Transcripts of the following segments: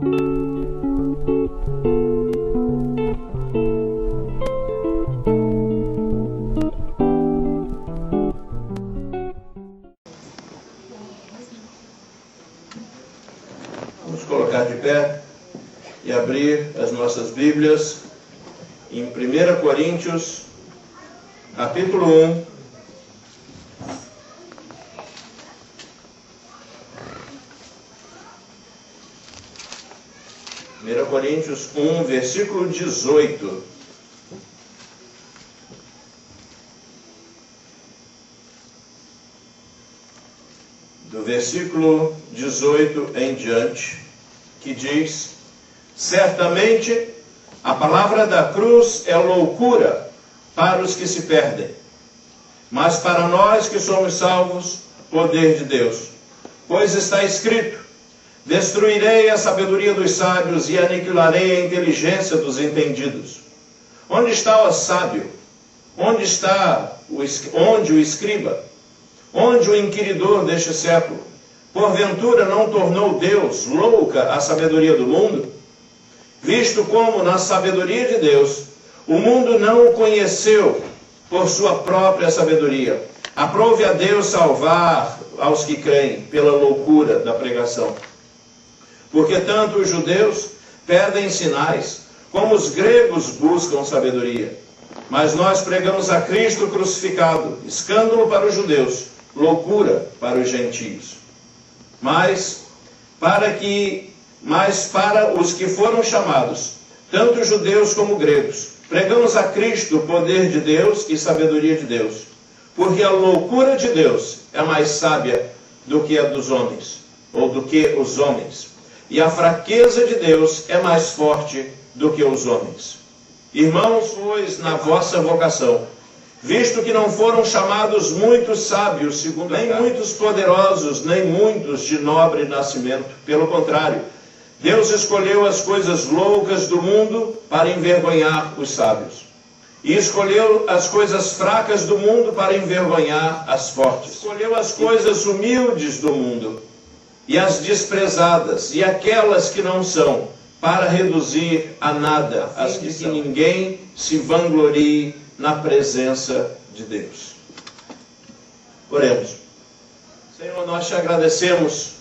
Vamos colocar de pé e abrir as nossas Bíblias em 1 Coríntios, capítulo 1. 1 Coríntios 1, versículo 18. Do versículo 18 em diante, que diz: certamente a palavra da cruz é loucura para os que se perdem, mas para nós que somos salvos, poder de Deus. Pois está escrito: destruirei a sabedoria dos sábios e aniquilarei a inteligência dos entendidos. Onde está o sábio? Onde o escriba? Onde o inquiridor deste século? Porventura não tornou Deus louca a sabedoria do mundo? Visto como na sabedoria de Deus o mundo não o conheceu por sua própria sabedoria. Aprove a Deus salvar aos que creem pela loucura da pregação. Porque tanto os judeus pedem sinais, como os gregos buscam sabedoria. Mas nós pregamos a Cristo crucificado, escândalo para os judeus, loucura para os gentios. Mas para os que foram chamados, tanto judeus como gregos, pregamos a Cristo o poder de Deus e sabedoria de Deus. Porque a loucura de Deus é mais sábia do que a dos homens, ou do que os homens. E a fraqueza de Deus é mais forte do que os homens. Irmãos, pois, na vossa vocação, visto que não foram chamados muitos sábios, segundo nem muitos poderosos, nem muitos de nobre nascimento. Pelo contrário, Deus escolheu as coisas loucas do mundo para envergonhar os sábios. E escolheu as coisas fracas do mundo para envergonhar as fortes. Escolheu as coisas humildes do mundo e as desprezadas, e aquelas que não são, para reduzir a nada as que ninguém se vanglorie na presença de Deus. Oremos. Senhor, nós te agradecemos,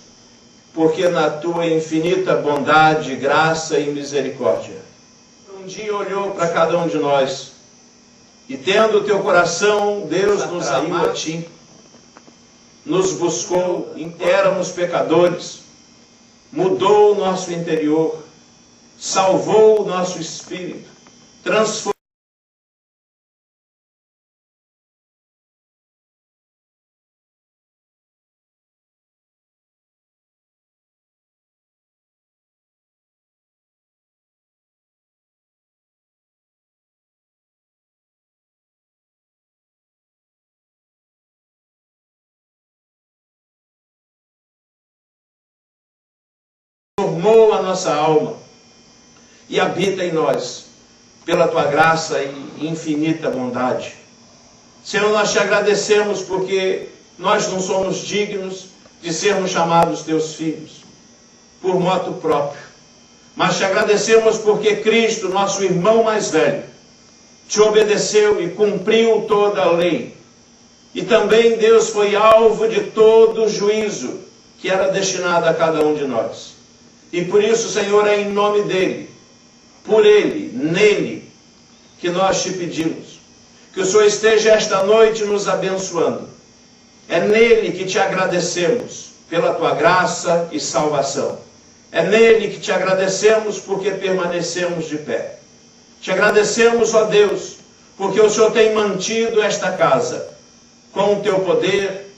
porque na tua infinita bondade, graça e misericórdia, um dia olhou para cada um de nós, e tendo o teu coração, Deus nos amou a ti, nos buscou, éramos pecadores, mudou o nosso interior, salvou o nosso espírito, transformou a nossa alma e habita em nós, pela tua graça e infinita bondade. Senhor, nós te agradecemos porque nós não somos dignos de sermos chamados teus filhos, por moto próprio. Mas te agradecemos porque Cristo, nosso irmão mais velho, te obedeceu e cumpriu toda a lei. E também Deus foi alvo de todo o juízo que era destinado a cada um de nós. E por isso, Senhor, é em nome dele, por ele, nele, que nós te pedimos. Que o Senhor esteja esta noite nos abençoando. É nele que te agradecemos pela tua graça e salvação. É nele que te agradecemos porque permanecemos de pé. Te agradecemos, ó Deus, porque o Senhor tem mantido esta casa com o teu poder,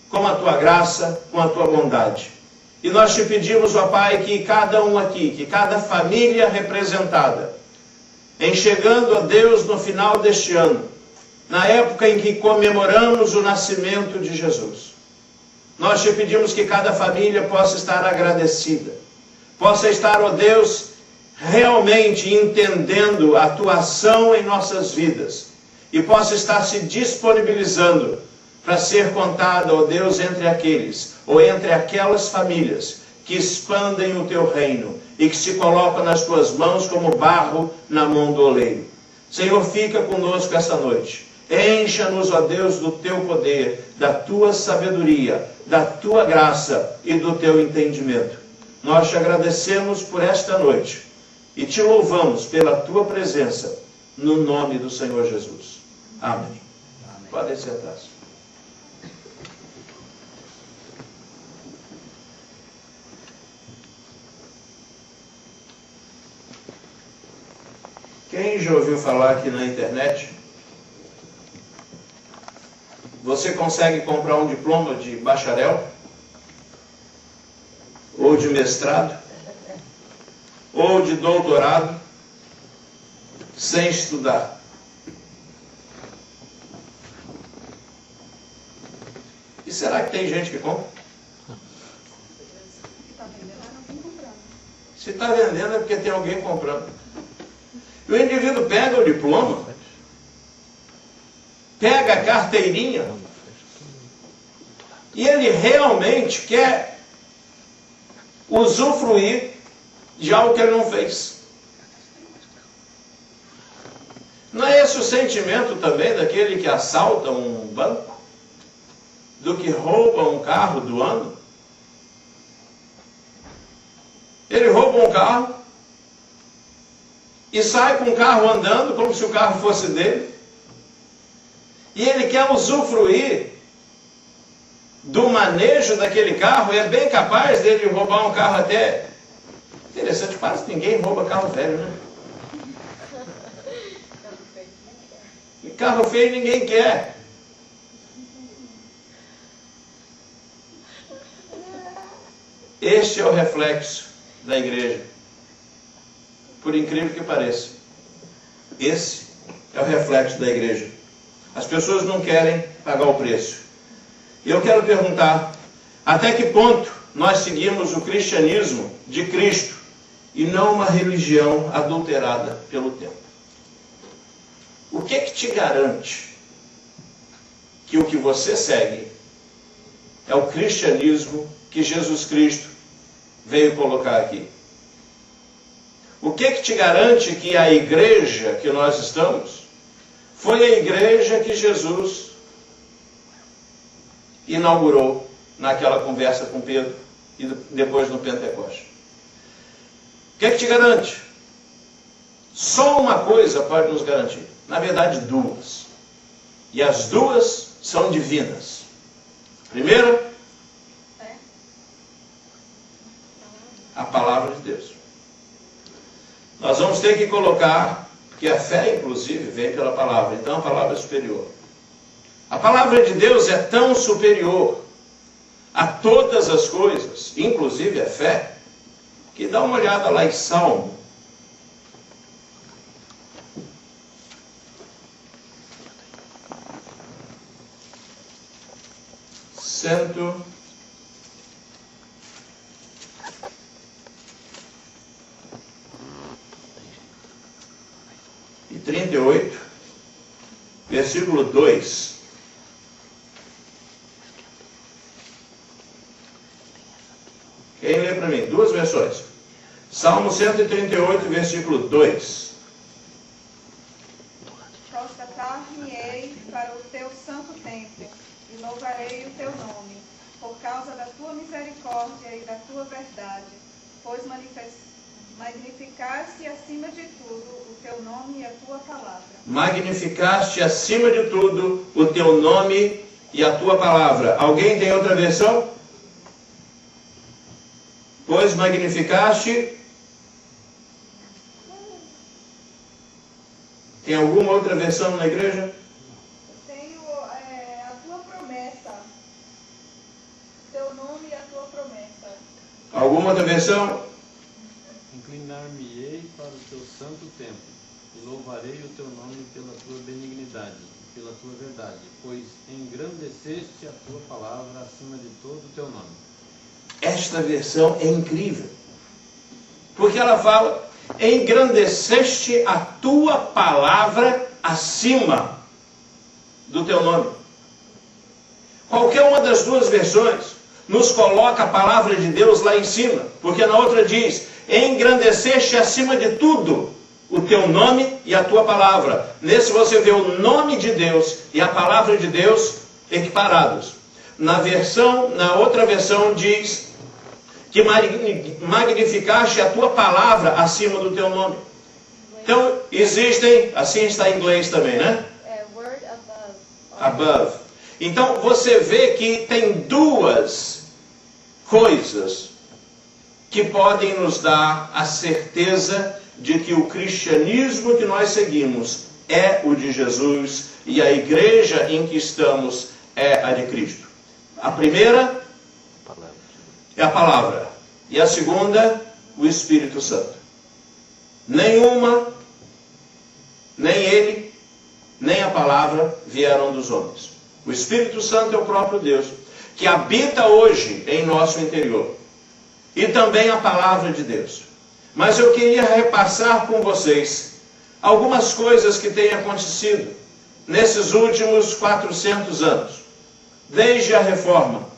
com a tua graça, com a tua bondade. E nós te pedimos, ó Pai, que cada um aqui, que cada família representada, em chegando a Deus no final deste ano, na época em que comemoramos o nascimento de Jesus, nós te pedimos que cada família possa estar agradecida, possa estar, ó Deus, realmente entendendo a tua ação em nossas vidas, e possa estar se disponibilizando para ser contada, ó Deus, entre aqueles, ou entre aquelas famílias, que expandem o teu reino e que se colocam nas tuas mãos como barro na mão do oleiro. Senhor, fica conosco essa noite. Encha-nos, ó Deus, do teu poder, da tua sabedoria, da tua graça e do teu entendimento. Nós te agradecemos por esta noite e te louvamos pela tua presença, no nome do Senhor Jesus. Amém. Pode sentar-se. Quem já ouviu falar aqui na internet? Você consegue comprar um diploma de bacharel? Ou de mestrado? Ou de doutorado? Sem estudar. E será que tem gente que compra? Se está vendendo é porque tem alguém comprando. E o indivíduo pega o diploma, pega a carteirinha, e ele realmente quer usufruir de algo que ele não fez. Não é esse o sentimento também daquele que assalta um banco? Do que rouba um carro do ano? Ele rouba um carro e sai com o carro andando como se o carro fosse dele. E ele quer usufruir do manejo daquele carro, e é bem capaz dele roubar um carro até... Interessante, quase ninguém rouba carro velho, né? E carro feio ninguém quer. Este é o reflexo da igreja. Por incrível que pareça. Esse é o reflexo da igreja. As pessoas não querem pagar o preço. E eu quero perguntar, até que ponto nós seguimos o cristianismo de Cristo e não uma religião adulterada pelo tempo? O que te garante que o que você segue é o cristianismo que Jesus Cristo veio colocar aqui? O que te garante que a igreja que nós estamos foi a igreja que Jesus inaugurou naquela conversa com Pedro e depois no Pentecoste? O que te garante? Só uma coisa pode nos garantir. Na verdade, duas. E as duas são divinas. Primeiro, a palavra de Deus. Nós vamos ter que colocar que a fé, inclusive, vem pela palavra. Então, a palavra é superior. A palavra de Deus é tão superior a todas as coisas, inclusive a fé, que dá uma olhada lá em Salmo. E 38, versículo 2. Quem lê para mim? Duas versões. Salmo 138, versículo 2. Constatar-me-ei para o teu santo templo, e louvarei o teu nome, por causa da tua misericórdia e da tua verdade, pois magnificaste acima de tudo o teu nome e a tua palavra. Magnificaste acima de tudo o teu nome e a tua palavra. Alguém tem outra versão? Pois magnificaste. Tem alguma outra versão na igreja? Tenho a tua promessa. Teu nome e a tua promessa. Alguma outra versão? Inclinar-me-ei para o teu santo templo, e louvarei o teu nome pela tua benignidade, pela tua verdade, pois engrandeceste a tua palavra acima de todo o teu nome. Esta versão é incrível, porque ela fala: engrandeceste a tua palavra acima do teu nome. Qualquer uma das duas versões, nos coloca a palavra de Deus lá em cima, porque na outra diz: engrandeceste acima de tudo o teu nome e a tua palavra. Nesse você vê o nome de Deus e a palavra de Deus equiparados. Na outra versão diz que magnificaste a tua palavra acima do teu nome. Então existem, assim está em inglês também, né? Word above. Above. Então você vê que tem duas coisas que podem nos dar a certeza de que o cristianismo que nós seguimos é o de Jesus e a igreja em que estamos é a de Cristo. A primeira é a palavra e a segunda, o Espírito Santo. Nenhuma, nem ele, nem a palavra vieram dos homens. O Espírito Santo é o próprio Deus, que habita hoje em nosso interior. E também a palavra de Deus. Mas eu queria repassar com vocês algumas coisas que têm acontecido nesses últimos 400 anos, desde a Reforma.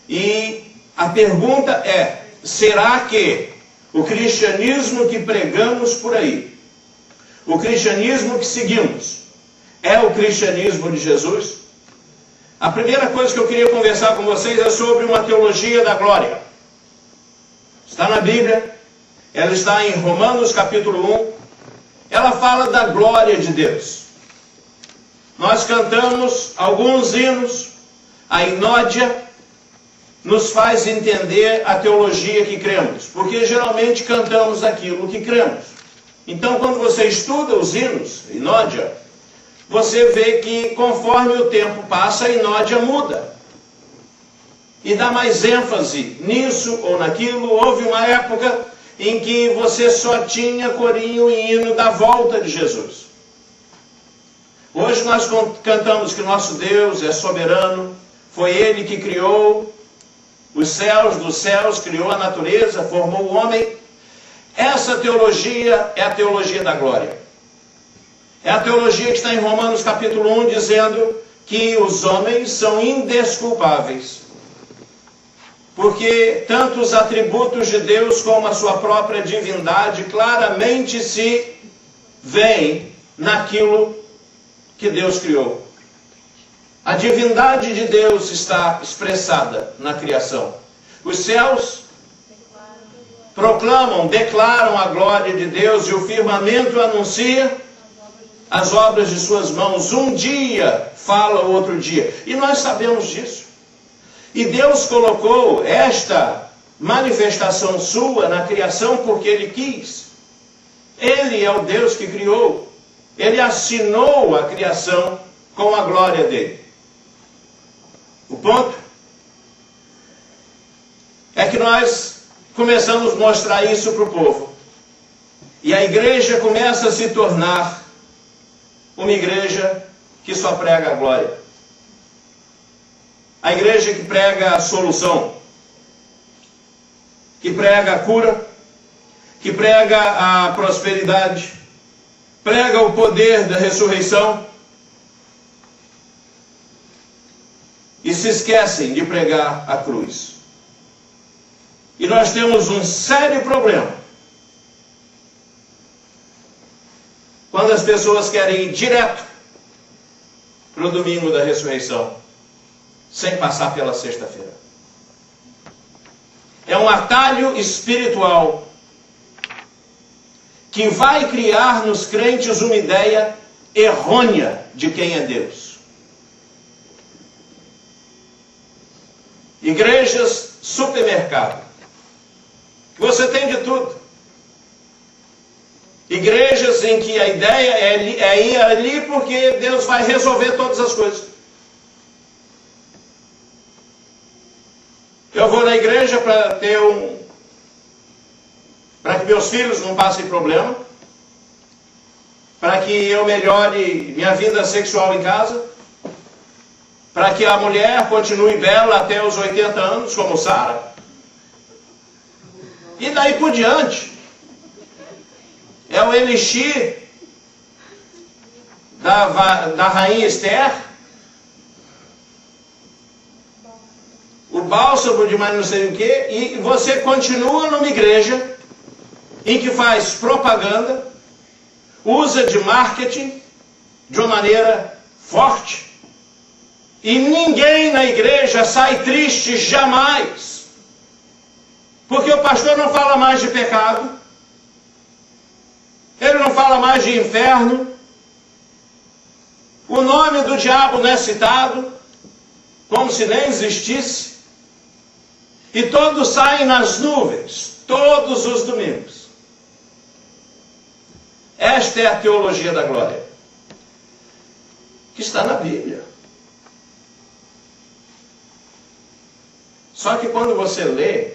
E a pergunta é: será que o cristianismo que pregamos por aí, o cristianismo que seguimos, é o cristianismo de Jesus? A primeira coisa que eu queria conversar com vocês é sobre uma teologia da glória. Está na Bíblia, ela está em Romanos capítulo 1, ela fala da glória de Deus. Nós cantamos alguns hinos, a Inódia nos faz entender a teologia que cremos, porque geralmente cantamos aquilo que cremos. Então, quando você estuda os hinos, Inódia, você vê que conforme o tempo passa, a Inódia muda. E dá mais ênfase nisso ou naquilo. Houve uma época em que você só tinha corinho e hino da volta de Jesus. Hoje nós cantamos que nosso Deus é soberano, foi Ele que criou os céus dos céus, criou a natureza, formou o homem. Essa teologia é a teologia da glória. É a teologia que está em Romanos capítulo 1, dizendo que os homens são indesculpáveis, porque tanto os atributos de Deus como a sua própria divindade claramente se veem naquilo que Deus criou. A divindade de Deus está expressada na criação. Os céus proclamam, declaram a glória de Deus, e o firmamento anuncia as obras de suas mãos. Um dia fala o outro dia. E nós sabemos disso. E Deus colocou esta manifestação sua na criação porque Ele quis. Ele é o Deus que criou. Ele assinou a criação com a glória dele. O ponto é que nós começamos a mostrar isso para o povo. E a igreja começa a se tornar uma igreja que só prega a glória. A igreja que prega a solução, que prega a cura, que prega a prosperidade, prega o poder da ressurreição, e se esquecem de pregar a cruz. E nós temos um sério problema quando as pessoas querem ir direto para o domingo da ressurreição, sem passar pela sexta-feira. É um atalho espiritual que vai criar nos crentes uma ideia errônea de quem é Deus. Igrejas supermercado. Você tem de tudo. Igrejas em que a ideia é ir ali porque Deus vai resolver todas as coisas. Eu vou na igreja para para que meus filhos não passem problema, para que eu melhore minha vida sexual em casa, para que a mulher continue bela até os 80 anos, como Sara. E daí por diante, é o elixir da rainha Esther, o bálsamo de mais não sei o quê, e você continua numa igreja em que faz propaganda, usa de marketing de uma maneira forte, e ninguém na igreja sai triste jamais, porque o pastor não fala mais de pecado, ele não fala mais de inferno, o nome do diabo não é citado, como se nem existisse, e todos saem nas nuvens, todos os domingos. Esta é a teologia da glória, que está na Bíblia. Só que quando você lê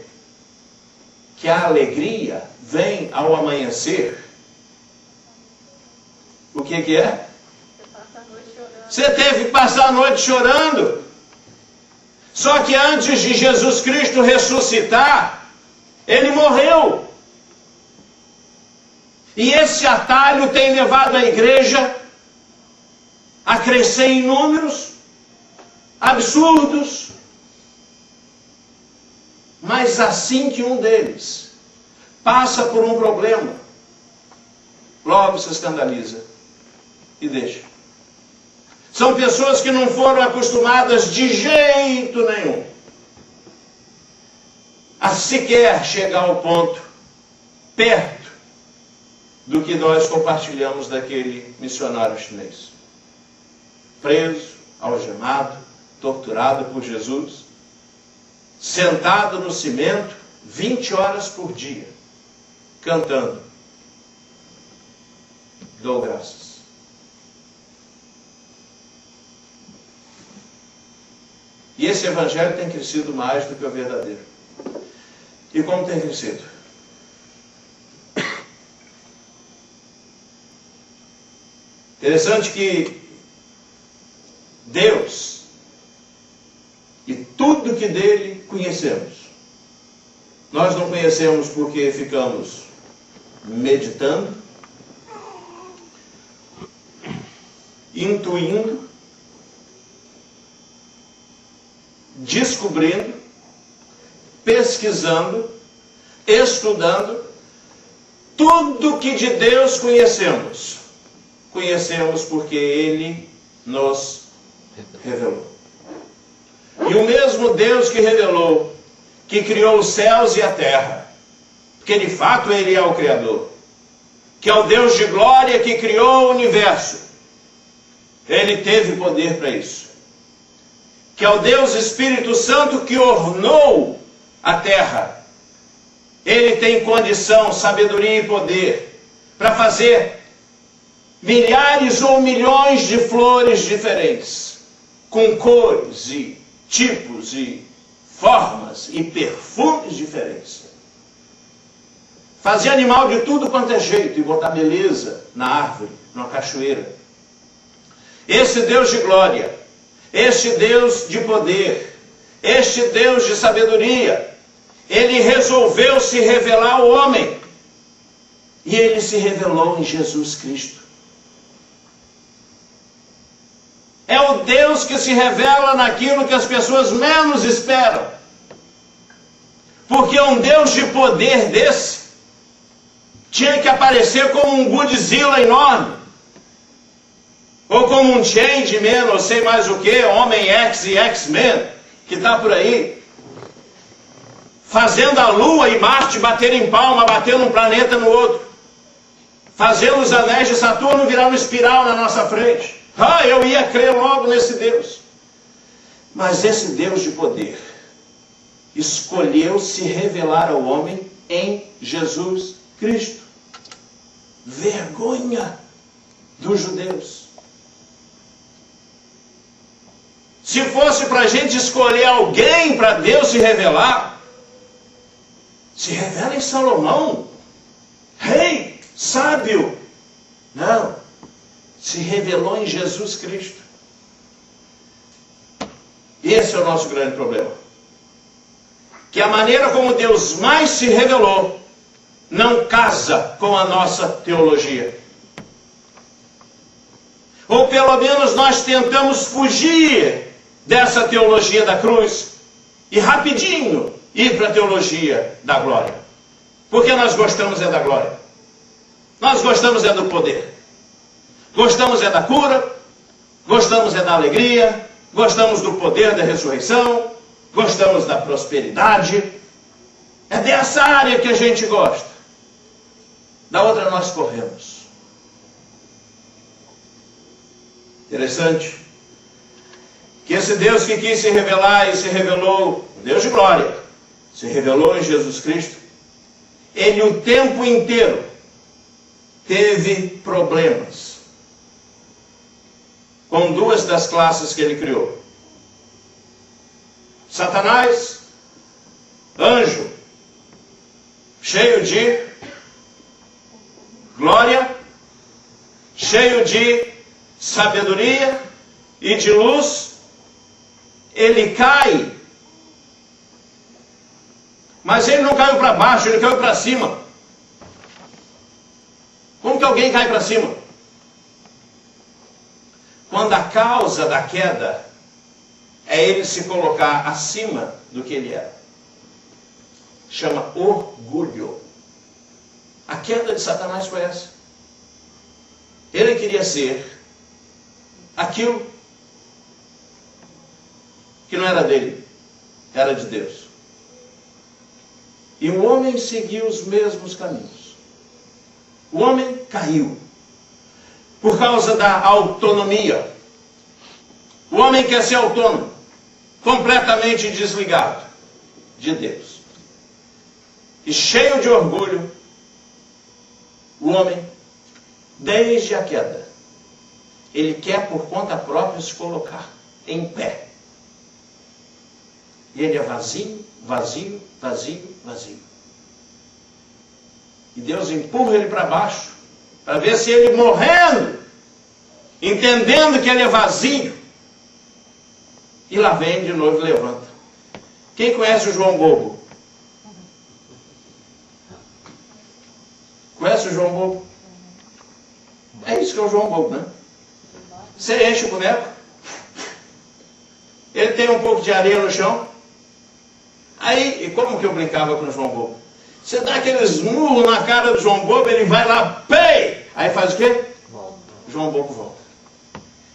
que a alegria vem ao amanhecer, o que é? Você teve que passar a noite chorando. Só que antes de Jesus Cristo ressuscitar, ele morreu. E esse atalho tem levado a igreja a crescer em números absurdos. Mas assim que um deles passa por um problema, logo se escandaliza e deixa. São pessoas que não foram acostumadas de jeito nenhum a sequer chegar ao ponto perto do que nós compartilhamos daquele missionário chinês. Preso, algemado, torturado por Jesus, sentado no cimento 20 horas por dia, cantando: dou graças. E esse evangelho tem crescido mais do que o verdadeiro. E como tem crescido? Interessante que Deus e tudo que dele conhecemos, nós não conhecemos porque ficamos meditando, intuindo, descobrindo, pesquisando, estudando. Tudo que de Deus conhecemos, conhecemos porque Ele nos revelou. E o mesmo Deus que revelou, que criou os céus e a terra, porque de fato Ele é o Criador, que é o Deus de glória que criou o universo, Ele teve poder para isso. Que é o Deus Espírito Santo que ornou a terra. Ele tem condição, sabedoria e poder para fazer milhares ou milhões de flores diferentes, com cores e tipos e formas e perfumes diferentes. Fazer animal de tudo quanto é jeito e botar beleza na árvore, numa cachoeira. Esse Deus de glória, este Deus de poder, este Deus de sabedoria, Ele resolveu se revelar ao homem. E Ele se revelou em Jesus Cristo. É o Deus que se revela naquilo que as pessoas menos esperam. Porque um Deus de poder desse tinha que aparecer como um Godzilla enorme. Ou como um Changeman, ou sei mais o que, Homem X e X-Men, que está por aí, fazendo a Lua e Marte bater em palma, batendo um planeta no outro, fazendo os anéis de Saturno virar uma espiral na nossa frente. Eu ia crer logo nesse Deus. Mas esse Deus de poder escolheu se revelar ao homem em Jesus Cristo. Vergonha dos judeus. Se fosse para a gente escolher alguém para Deus se revelar, se revela em Salomão, rei, sábio. Não, se revelou em Jesus Cristo. Esse é o nosso grande problema. Que a maneira como Deus mais se revelou não casa com a nossa teologia. Ou pelo menos nós tentamos fugir dessa teologia da cruz, e rapidinho ir para a teologia da glória. Porque nós gostamos é da glória. Nós gostamos é do poder. Gostamos é da cura. Gostamos é da alegria. Gostamos do poder da ressurreição. Gostamos da prosperidade. É dessa área que a gente gosta. Da outra nós corremos. Interessante que esse Deus que quis se revelar e se revelou, Deus de glória, se revelou em Jesus Cristo, ele o tempo inteiro teve problemas com duas das classes que ele criou. Satanás, anjo, cheio de glória, cheio de sabedoria e de luz, ele cai, mas ele não caiu para baixo, ele caiu para cima. Como que alguém cai para cima? Quando a causa da queda é ele se colocar acima do que ele era. Chama orgulho. A queda de Satanás foi essa. Ele queria ser aquilo que não era dele, era de Deus. E o homem seguiu os mesmos caminhos. O homem caiu por causa da autonomia. O homem quer ser autônomo, completamente desligado de Deus. E cheio de orgulho, o homem, desde a queda, ele quer por conta própria se colocar em pé. E ele é vazio, vazio, vazio, vazio. E Deus empurra ele para baixo, para ver se ele morrendo, entendendo que ele é vazio. E lá vem de novo e levanta. Quem conhece o João Bobo? Conhece o João Bobo? É isso que é o João Bobo, né? Você enche o boneco, ele tem um pouco de areia no chão. Aí, e como que eu brincava com o João Bobo? Você dá aqueles murros na cara do João Bobo, ele vai lá, pei! Aí faz o quê? Volta. João Bobo volta.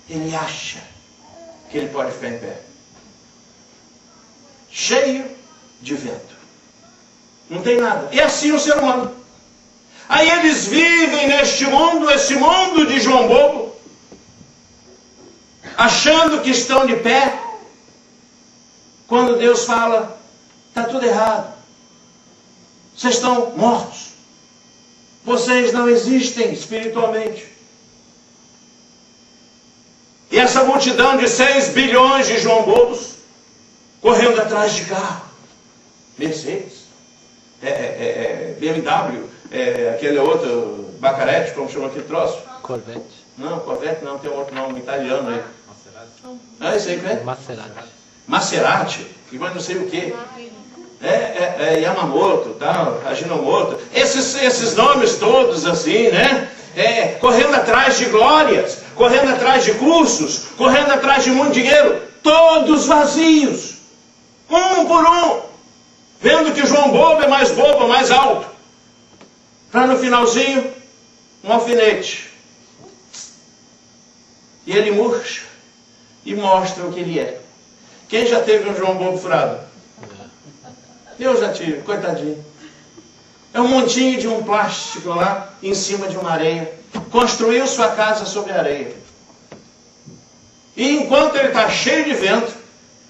Ele acha que ele pode ficar em pé. Cheio de vento. Não tem nada. E assim o ser humano. Aí eles vivem neste mundo, esse mundo de João Bobo, achando que estão de pé, quando Deus fala, está tudo errado. Vocês estão mortos. Vocês não existem espiritualmente. E essa multidão de 6 bilhões de João Bobos, correndo atrás de carro. Mercedes, BMW, aquele outro, Bacarete, como chama aquele troço? Corvette. Não, Corvette não, tem um outro nome italiano aí. Maserati. Isso aí que é? Maserati. Maserati, e mais não sei o que. Yamamoto, tal, Ajinomoto. Esses nomes todos assim, né? Correndo atrás de glórias, correndo atrás de cursos, correndo atrás de muito dinheiro, todos vazios, um por um, vendo que João Bobo é mais bobo, mais alto, para no finalzinho, um alfinete. E ele murcha e mostra o que ele é. Quem já teve um João Bobo furado? Eu já tive, coitadinho. É um montinho de um plástico lá, em cima de uma areia. Construiu sua casa sobre a areia. E enquanto ele está cheio de vento,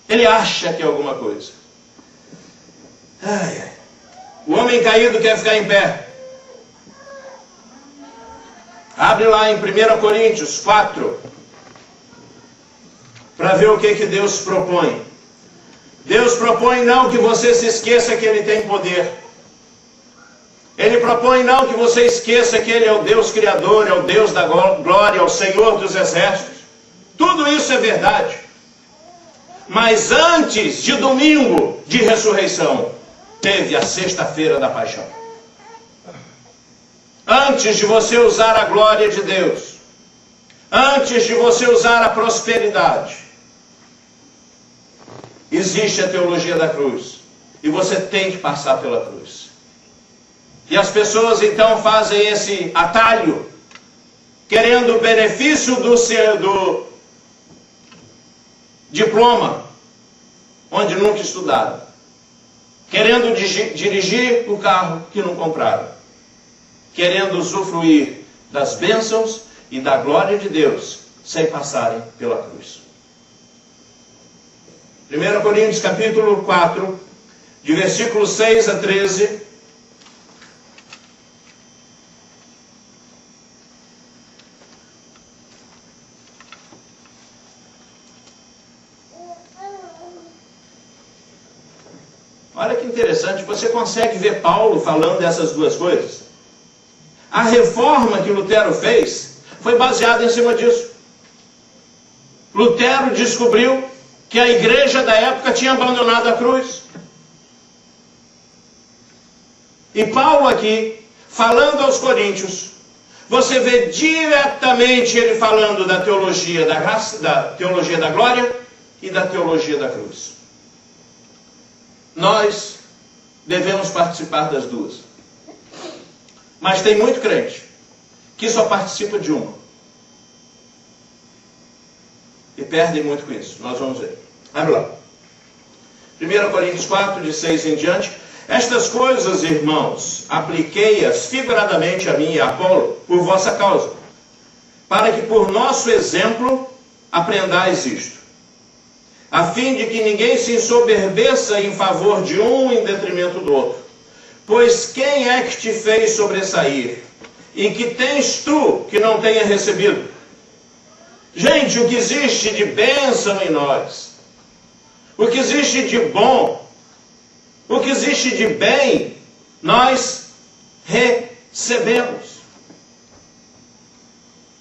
ele acha que é alguma coisa. Ai, ai. O homem caído quer ficar em pé. Abre lá em 1 Coríntios 4, para ver o que Deus propõe. Deus propõe não que você se esqueça que Ele tem poder. Ele propõe não que você esqueça que Ele é o Deus Criador, é o Deus da glória, é o Senhor dos exércitos. Tudo isso é verdade. Mas antes de domingo de ressurreição, teve a sexta-feira da paixão. Antes de você usar a glória de Deus, antes de você usar a prosperidade, existe a teologia da cruz. E você tem que passar pela cruz. E as pessoas então fazem esse atalho, querendo o benefício do diploma, onde nunca estudaram. Querendo dirigir o carro que não compraram. Querendo usufruir das bênçãos e da glória de Deus, sem passarem pela cruz. 1 Coríntios capítulo 4, de versículos 6 a 13. Olha que interessante, você consegue ver Paulo falando dessas duas coisas. A reforma que Lutero fez foi baseada em cima disso. Lutero descobriu que a igreja da época tinha abandonado a cruz. E Paulo aqui, falando aos coríntios, você vê diretamente ele falando da teologia da graça, da teologia da glória e da teologia da cruz. Nós devemos participar das duas. Mas tem muito crente que só participa de uma. E perdem muito com isso. Nós vamos ver. Abre lá. 1 Coríntios 4, de 6 em diante. Estas coisas, irmãos, apliquei-as figuradamente a mim e a Apolo por vossa causa, para que por nosso exemplo aprendais isto, a fim de que ninguém se ensoberbeça em favor de um em detrimento do outro. Pois quem é que te fez sobressair? E que tens tu que não tenha recebido? Gente, o que existe de bênção em nós, o que existe de bom, o que existe de bem, nós recebemos.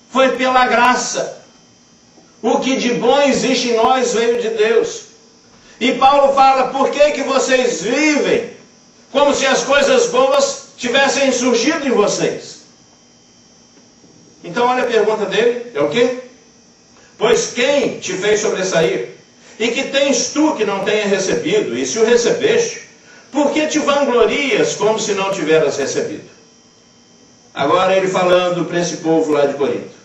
Foi pela graça. O que de bom existe em nós veio de Deus. E Paulo fala, por que vocês vivem como se as coisas boas tivessem surgido em vocês? Então olha a pergunta dele, é o quê? Pois quem te fez sobressair? E que tens tu que não tenha recebido? E se o recebeste, por que te vanglorias como se não tiveras recebido? Agora ele falando para esse povo lá de Corinto.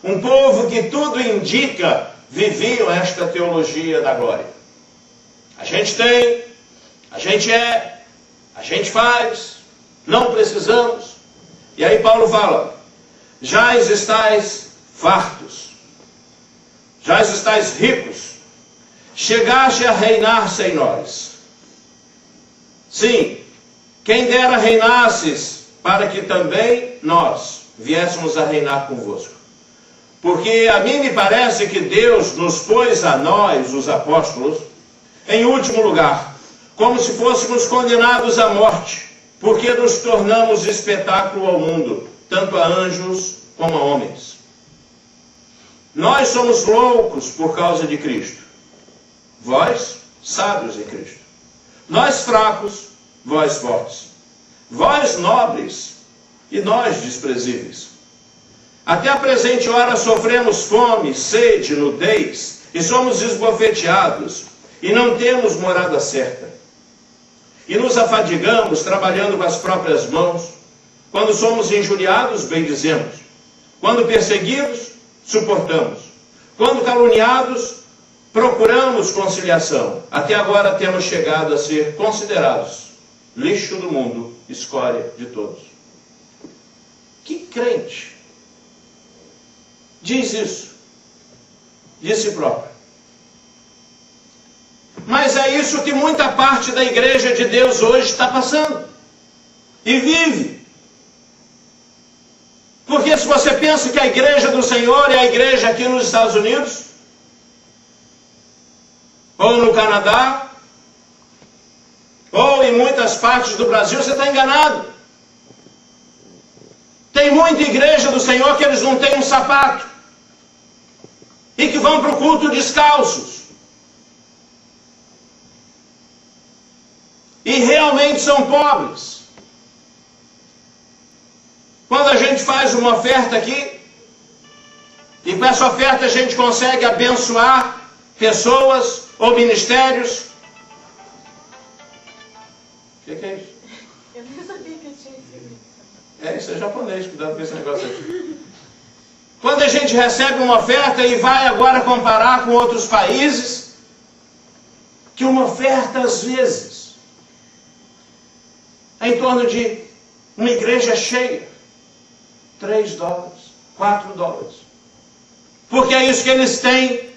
Um povo que tudo indica viviam esta teologia da glória. A gente tem, a gente é, a gente faz, não precisamos. E aí Paulo fala, já estáis fartos, já estáis ricos, chegaste a reinar sem nós. Sim, quem dera reinasses, para que também nós viéssemos a reinar convosco. Porque a mim me parece que Deus nos pôs a nós, os apóstolos, em último lugar, como se fôssemos condenados à morte, porque nos tornamos espetáculo ao mundo, tanto a anjos como a homens. Nós somos loucos por causa de Cristo, vós sábios em Cristo. Nós fracos, vós fortes. Vós nobres e nós desprezíveis. Até a presente hora sofremos fome, sede, nudez, e somos esbofeteados, e não temos morada certa. E nos afadigamos trabalhando com as próprias mãos. Quando somos injuriados, bendizemos. Quando perseguidos, suportamos. Quando caluniados, procuramos conciliação. Até agora temos chegado a ser considerados lixo do mundo, escória de todos. Que crente diz isso de si próprio? Mas é isso que muita parte da igreja de Deus hoje está passando e vive. Porque se você pensa que a igreja do Senhor é a igreja aqui nos Estados Unidos, ou no Canadá, ou em muitas partes do Brasil, você está enganado. Tem muita igreja do Senhor que eles não têm um sapato, e que vão para o culto descalços. E realmente são pobres. Quando a gente faz uma oferta aqui, e com essa oferta a gente consegue abençoar pessoas ou ministérios. O que é isso? Eu nem sabia que tinha isso. Isso é japonês, cuidado com esse negócio aqui. Quando a gente recebe uma oferta e vai agora comparar com outros países, que uma oferta às vezes é em torno de uma igreja cheia, $3, $4. Porque é isso que eles têm.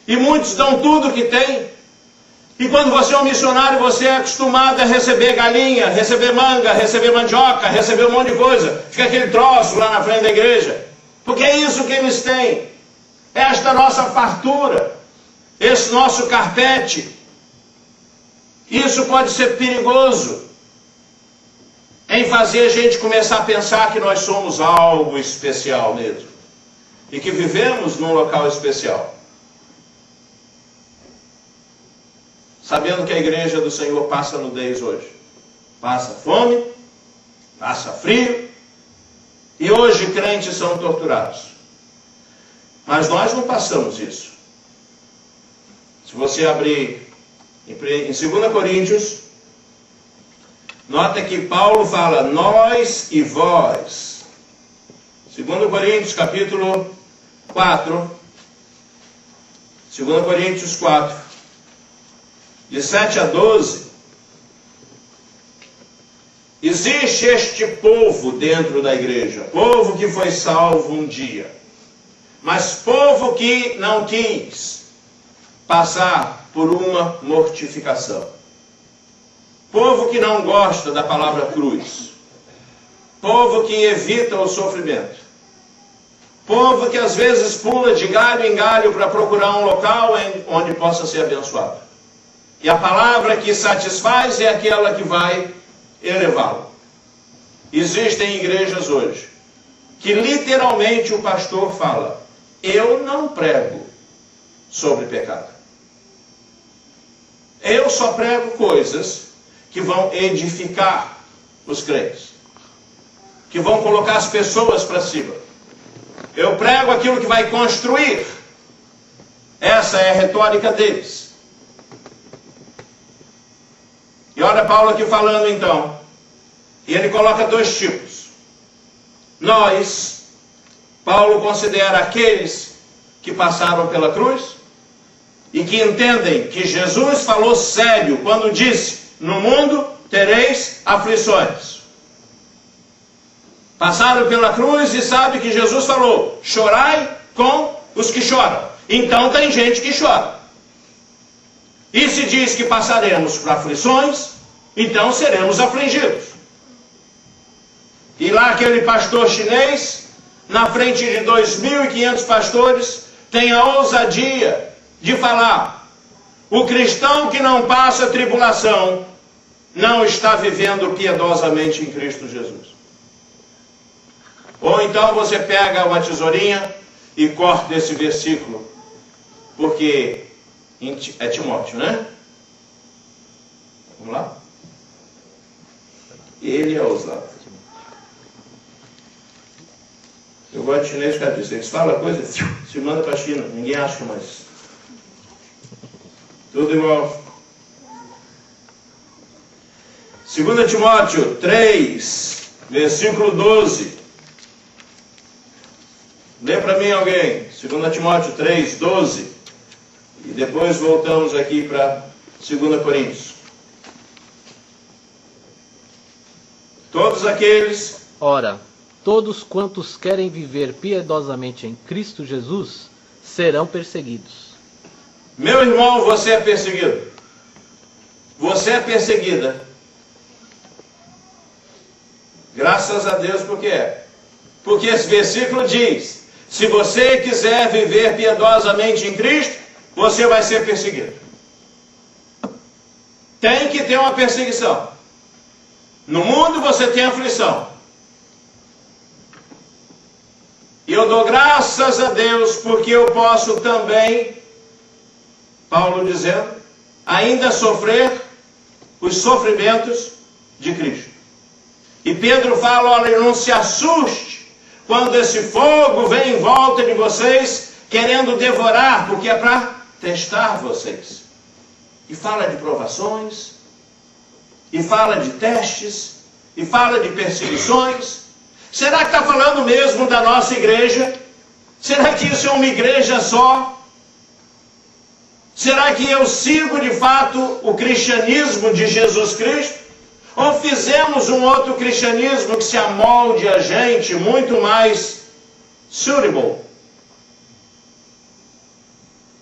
E muitos dão tudo que têm. E quando você é um missionário, você é acostumado a receber galinha, receber manga, receber mandioca, receber um monte de coisa. Fica aquele troço lá na frente da igreja. Porque é isso que eles têm. Esta nossa fartura, esse nosso carpete. Isso pode ser perigoso em fazer a gente começar a pensar que nós somos algo especial mesmo. E que vivemos num local especial. Sabendo que a igreja do Senhor passa nudez hoje. Passa fome, passa frio. E hoje crentes são torturados. Mas nós não passamos isso. Se você abrir em 2 Coríntios, nota que Paulo fala nós e vós. 2 Coríntios capítulo 4. 2 Coríntios 4. De 7 a 12. Existe este povo dentro da igreja. Povo que foi salvo um dia. Mas povo que não quis passar por uma mortificação. Povo que não gosta da palavra cruz. Povo que evita o sofrimento. Povo que às vezes pula de galho em galho para procurar um local onde possa ser abençoado. E a palavra que satisfaz é aquela que vai elevá-lo. Existem igrejas hoje que literalmente o pastor fala: eu não prego sobre pecado. Eu só prego coisas que vão edificar os crentes, que vão colocar as pessoas para cima. Eu prego aquilo que vai construir. Essa é a retórica deles. E olha Paulo aqui falando então. E ele coloca dois tipos. Nós, Paulo considera aqueles que passaram pela cruz e que entendem que Jesus falou sério quando disse: no mundo tereis aflições. Passaram pela cruz e sabe que Jesus falou: chorai com os que choram. Então tem gente que chora. E se diz que passaremos por aflições, então seremos afligidos. E lá aquele pastor chinês, na frente de 2.500 pastores, tem a ousadia de falar: o cristão que não passa tribulação não está vivendo piedosamente em Cristo Jesus. Ou então você pega uma tesourinha e corta esse versículo, porque é Timóteo, né? Vamos lá? Ele é ousado. Eu gosto de chinês por causa disso. Eles falam a coisa, se manda para a China, ninguém acha mais. Tudo igual. 2 Timóteo 3, versículo 12. Lê para mim alguém. 2 Timóteo 3, 12. E depois voltamos aqui para 2 Coríntios. Todos aqueles... Ora, todos quantos querem viver piedosamente em Cristo Jesus serão perseguidos. Meu irmão, você é perseguido. Você é perseguida. Graças a Deus, por quê? Porque esse versículo diz: se você quiser viver piedosamente em Cristo, você vai ser perseguido. Tem que ter uma perseguição. No mundo você tem aflição. E eu dou graças a Deus porque eu posso também, Paulo dizendo, ainda sofrer os sofrimentos de Cristo. E Pedro fala: olha, não se assuste quando esse fogo vem em volta de vocês querendo devorar, porque é para testar vocês. E fala de provações, e fala de testes, e fala de perseguições. Será que está falando mesmo da nossa igreja? Será que isso é uma igreja só? Será que eu sigo de fato o cristianismo de Jesus Cristo? Ou fizemos um outro cristianismo que se amolde a gente muito mais suitable?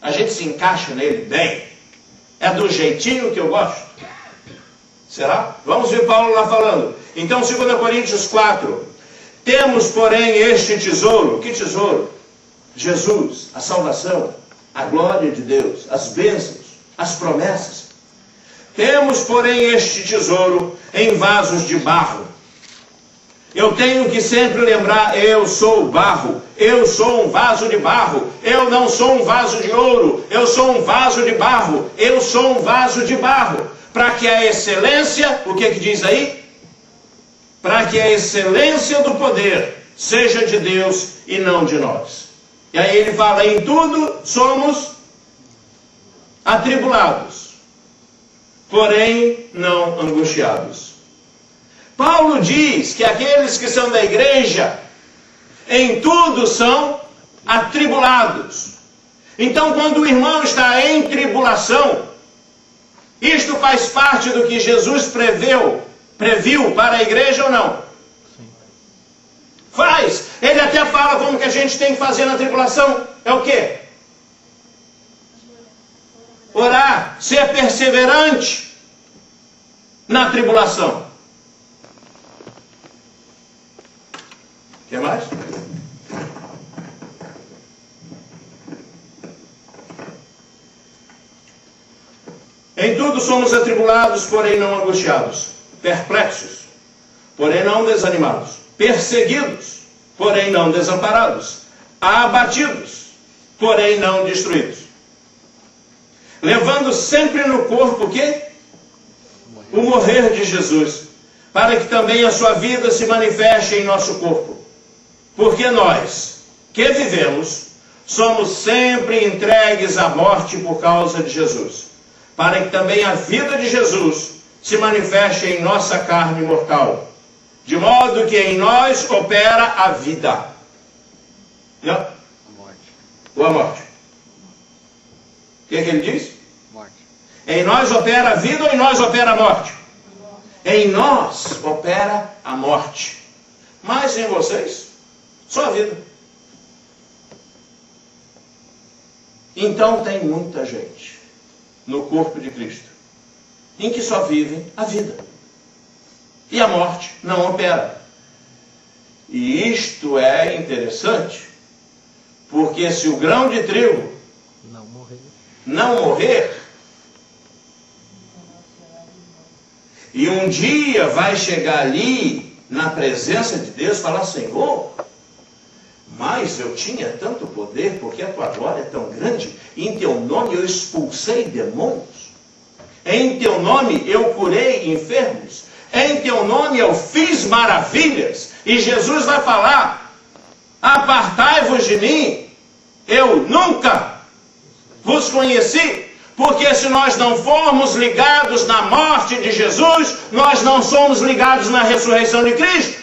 A gente se encaixa nele bem. É do jeitinho que eu gosto. Será? Vamos ver Paulo lá falando. Então, 2 Coríntios 4. Temos, porém, este tesouro. Que tesouro? Jesus, a salvação, a glória de Deus, as bênçãos, as promessas. Temos, porém, este tesouro em vasos de barro. Eu tenho que sempre lembrar, eu sou barro, eu sou um vaso de barro, eu não sou um vaso de ouro, eu sou um vaso de barro, eu sou um vaso de barro. Para que a excelência, o que diz aí? Para que a excelência do poder seja de Deus e não de nós. E aí ele fala, em tudo somos atribulados, porém não angustiados. Paulo diz que aqueles que são da igreja, em tudo são atribulados. Então, quando o irmão está em tribulação, isto faz parte do que Jesus previu para a igreja ou não? Sim. Faz. Ele até fala como que a gente tem que fazer na tribulação. É o quê? Orar, ser perseverante na tribulação. O que mais? Em tudo somos atribulados, porém não angustiados, perplexos, porém não desanimados, perseguidos, porém não desamparados, abatidos, porém não destruídos. Levando sempre no corpo o quê? O morrer de Jesus, para que também a sua vida se manifeste em nosso corpo. Porque nós, que vivemos, somos sempre entregues à morte por causa de Jesus, para que também a vida de Jesus se manifeste em nossa carne mortal, de modo que em nós opera a vida. Não? A morte. Ou a morte? O que ele diz? Morte. Em nós opera a vida ou em nós opera a morte? Em nós opera a morte. Mas em vocês, só a vida. Então tem muita gente no corpo de Cristo em que só vivem a vida. E a morte não opera. E isto é interessante, porque se o grão de trigo não morrer, e um dia vai chegar ali na presença de Deus e falar, Senhor, mas eu tinha tanto poder, porque a tua glória é tão grande, e em teu nome eu expulsei demônios, em teu nome eu curei enfermos, em teu nome eu fiz maravilhas. E Jesus vai falar, apartai-vos de mim, eu nunca vos conheci. Porque se nós não formos ligados na morte de Jesus, nós não somos ligados na ressurreição de Cristo.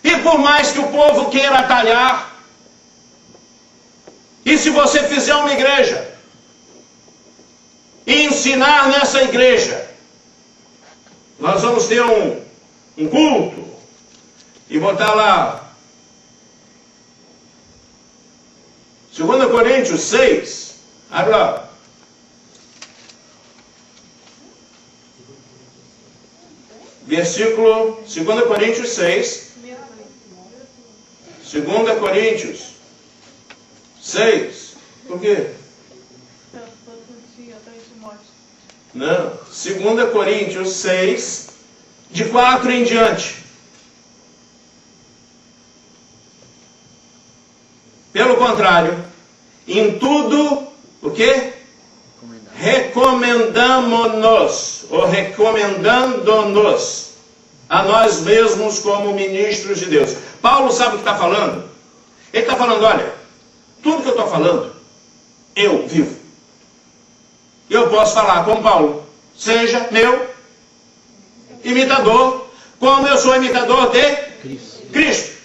E por mais que o povo queira atalhar, e se você fizer uma igreja, e ensinar nessa igreja, nós vamos ter um culto, e botar lá, 2 Coríntios 6, abre lá. Versículo 2 Coríntios 6. 2 Coríntios 6. Por quê? Não. 2 Coríntios 6, de 4 em diante. Pelo contrário, em tudo, o quê? Recomendamo-nos, ou recomendando-nos a nós mesmos como ministros de Deus. Paulo sabe o que está falando? Ele está falando, olha, tudo que eu estou falando Eu vivo. Eu posso falar com Paulo, seja meu imitador, como eu sou imitador de Cristo.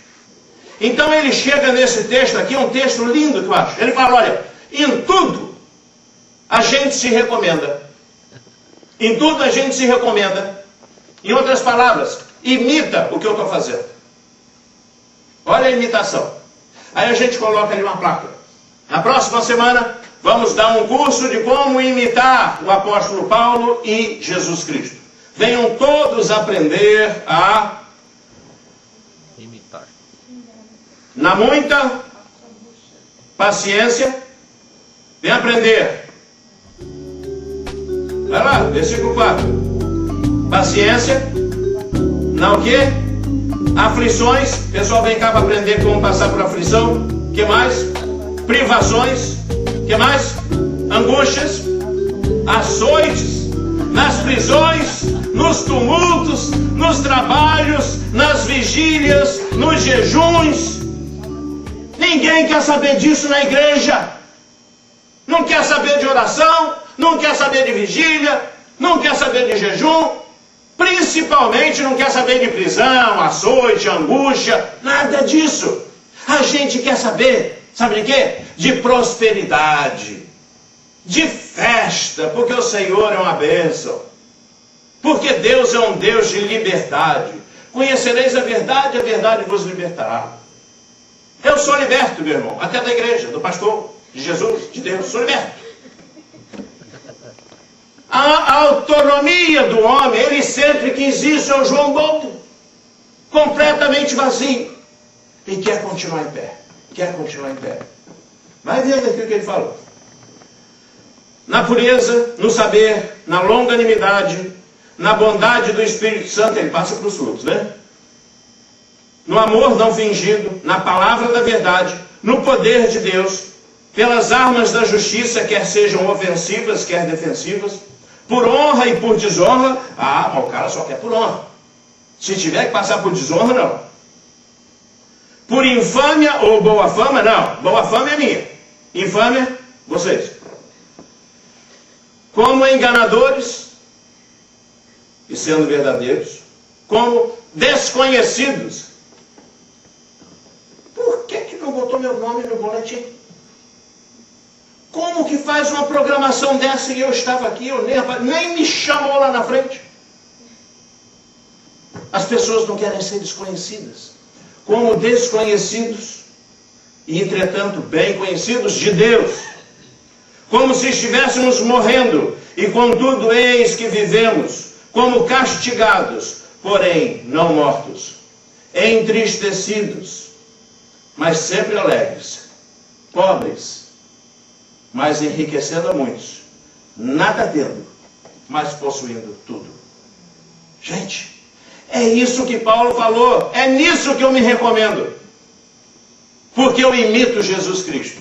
Então ele chega nesse texto aqui, um texto lindo que eu acho. Ele fala, olha, em tudo a gente se recomenda. Em tudo a gente se recomenda. Em outras palavras, imita o que eu estou fazendo. Olha a imitação. Aí a gente coloca ali uma placa. Na próxima semana, vamos dar um curso de como imitar o apóstolo Paulo e Jesus Cristo. Venham todos aprender a imitar. Na muita paciência, vem aprender. Vai lá, versículo 4. Paciência, na o quê? Aflições. Pessoal, vem cá para aprender como passar por aflição. O que mais? Privações. O que mais? Angústias. Açoites. Nas prisões. Nos tumultos. Nos trabalhos. Nas vigílias. Nos jejuns. Ninguém quer saber disso na igreja. Não quer saber de oração. Não quer saber de vigília. Não quer saber de jejum. Principalmente não quer saber de prisão, açoite, angústia, nada disso. A gente quer saber, sabe de quê? De prosperidade, de festa, porque o Senhor é uma bênção. Porque Deus é um Deus de liberdade. Conhecereis a verdade vos libertará. Eu sou liberto, meu irmão, até da igreja, do pastor, de Jesus, de Deus, sou liberto. A autonomia do homem, ele sempre quis isso, é o João Bolton. Completamente vazio. E quer continuar em pé. Quer continuar em pé. Vai vendo aqui o que ele falou. Na pureza, no saber, na longanimidade, na bondade do Espírito Santo, ele passa para os frutos, né? No amor não fingido, na palavra da verdade, no poder de Deus, pelas armas da justiça, quer sejam ofensivas, quer defensivas, por honra e por desonra. Ah, mas o cara só quer por honra. Se tiver que passar por desonra, não. Por infâmia ou boa fama, não. Boa fama é minha. Infâmia, vocês. Como enganadores, e sendo verdadeiros, como desconhecidos. Por que não botou meu nome no boletim? Como que faz uma programação dessa e eu estava aqui, eu nem me chamou lá na frente? As pessoas não querem ser desconhecidas. Como desconhecidos, e entretanto bem conhecidos de Deus. Como se estivéssemos morrendo, e contudo eis que vivemos, como castigados, porém não mortos. Entristecidos, mas sempre alegres. Pobres, mas enriquecendo a muitos, nada tendo, mas possuindo tudo. Gente, é isso que Paulo falou, é nisso que eu me recomendo, porque eu imito Jesus Cristo.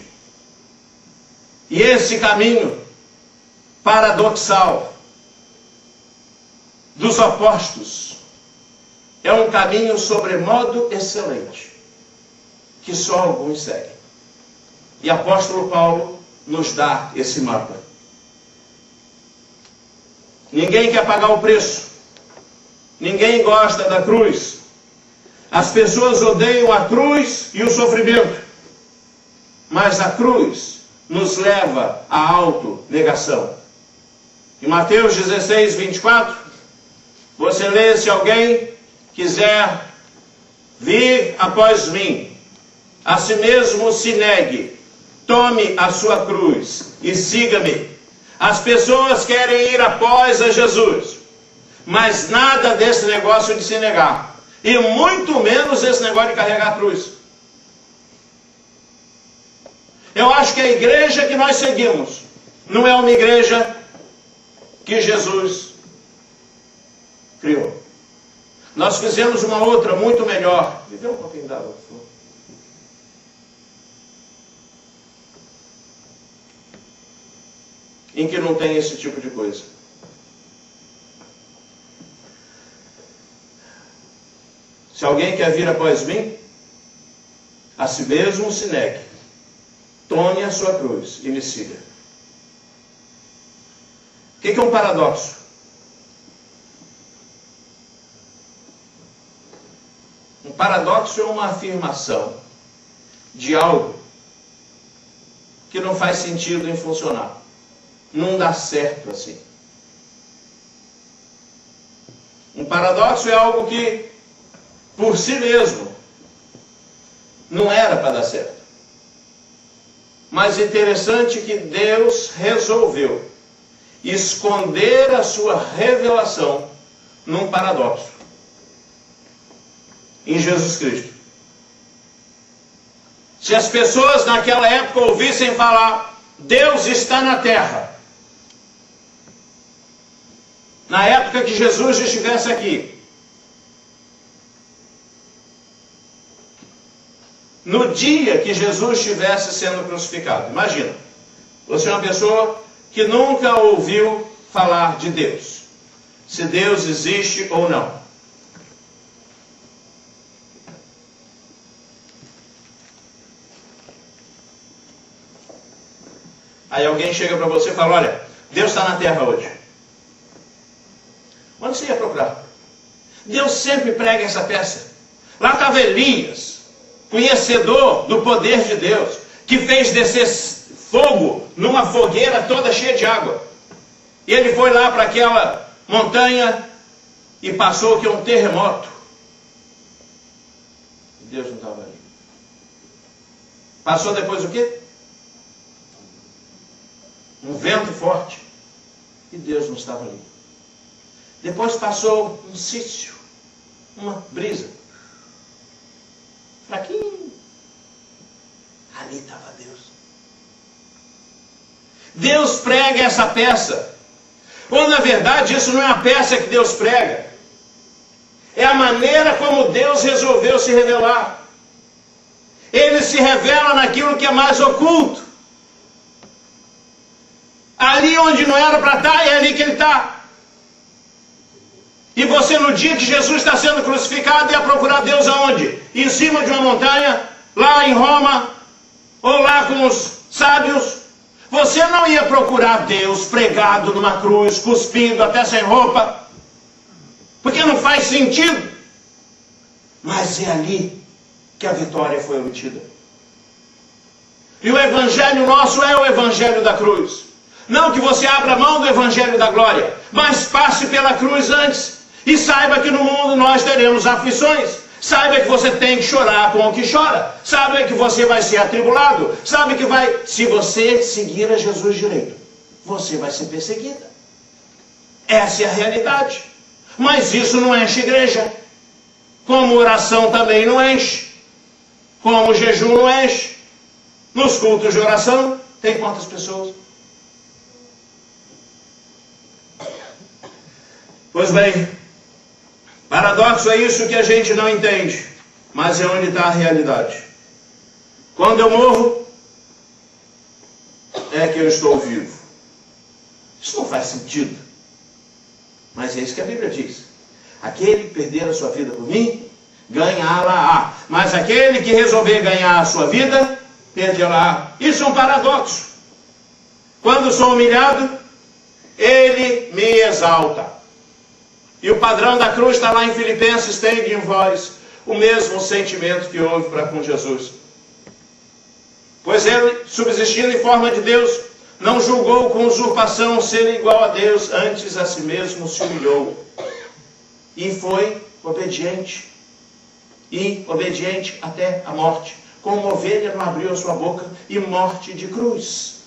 E esse caminho paradoxal dos opostos é um caminho sobremodo excelente, que só alguns seguem. E apóstolo Paulo nos dá esse mapa. Ninguém quer pagar o preço. Ninguém gosta da cruz. As pessoas odeiam a cruz e o sofrimento. Mas a cruz nos leva à autonegação. Em Mateus 16, 24, você lê: se alguém quiser vir após mim, a si mesmo se negue, tome a sua cruz e siga-me. As pessoas querem ir após a Jesus, mas nada desse negócio de se negar, e muito menos esse negócio de carregar a cruz. Eu acho que a igreja que nós seguimos não é uma igreja que Jesus criou. Nós fizemos uma outra muito melhor. Me dê um pouquinho d'água, por favor. Em que não tem esse tipo de coisa. Se alguém quer vir após mim, a si mesmo se negue. tome a sua cruz e me siga. O que é um paradoxo? Um paradoxo é uma afirmação de algo que não faz sentido em funcionar. Não dá certo assim. Um paradoxo é algo que, por si mesmo, não era para dar certo. Mas interessante que Deus resolveu esconder a sua revelação num paradoxo. Em Jesus Cristo. Se as pessoas naquela época ouvissem falar, Deus está na terra, na época que Jesus estivesse aqui, no dia que Jesus estivesse sendo crucificado, imagina, você é uma pessoa que nunca ouviu falar de Deus, se Deus existe ou não. Aí alguém chega para você e fala, olha, Deus está na terra hoje. Onde você ia procurar? Deus sempre prega essa peça. Lá estava Elias, conhecedor do poder de Deus, que fez descer fogo numa fogueira toda cheia de água. E ele foi lá para aquela montanha e passou o que é um terremoto. Deus não estava ali. Passou depois o quê? Um vento forte. E Deus não estava ali. Depois passou um sício, uma brisa. Fraquinho. Ali estava Deus. Deus prega essa peça. Ou na verdade isso não é a peça que Deus prega. É a maneira como Deus resolveu se revelar. Ele se revela naquilo que é mais oculto. Ali onde não era para estar, é ali que ele está. E você no dia que Jesus está sendo crucificado ia procurar Deus aonde? Em cima de uma montanha, lá em Roma, ou lá com os sábios. Você não ia procurar Deus pregado numa cruz, cuspindo até sem roupa, porque não faz sentido. Mas é ali que a vitória foi obtida. E o evangelho nosso é o evangelho da cruz. Não que você abra mão do evangelho da glória, mas passe pela cruz antes. E saiba que no mundo nós teremos aflições. Saiba que você tem que chorar com o que chora. Saiba que você vai ser atribulado. Saiba que vai, se você seguir a Jesus direito, você vai ser perseguida. Essa é a realidade. Mas isso não enche igreja. Como oração também não enche. Como jejum não enche. Nos cultos de oração, tem quantas pessoas? Pois bem, paradoxo é isso que a gente não entende, mas é onde está a realidade. Quando eu morro, é que eu estou vivo. Isso não faz sentido, mas é isso que a Bíblia diz. Aquele que perder a sua vida por mim, ganhá-la-á. Mas aquele que resolver ganhar a sua vida, perdê-la-á. Isso é um paradoxo. Quando sou humilhado, ele me exalta. E o padrão da cruz está lá em Filipenses, tende em vós o mesmo sentimento que houve para com Jesus. Pois ele, subsistindo em forma de Deus, não julgou com usurpação ser igual a Deus, antes a si mesmo se humilhou. E foi obediente. E obediente até a morte. Como ovelha não abriu a sua boca, e morte de cruz.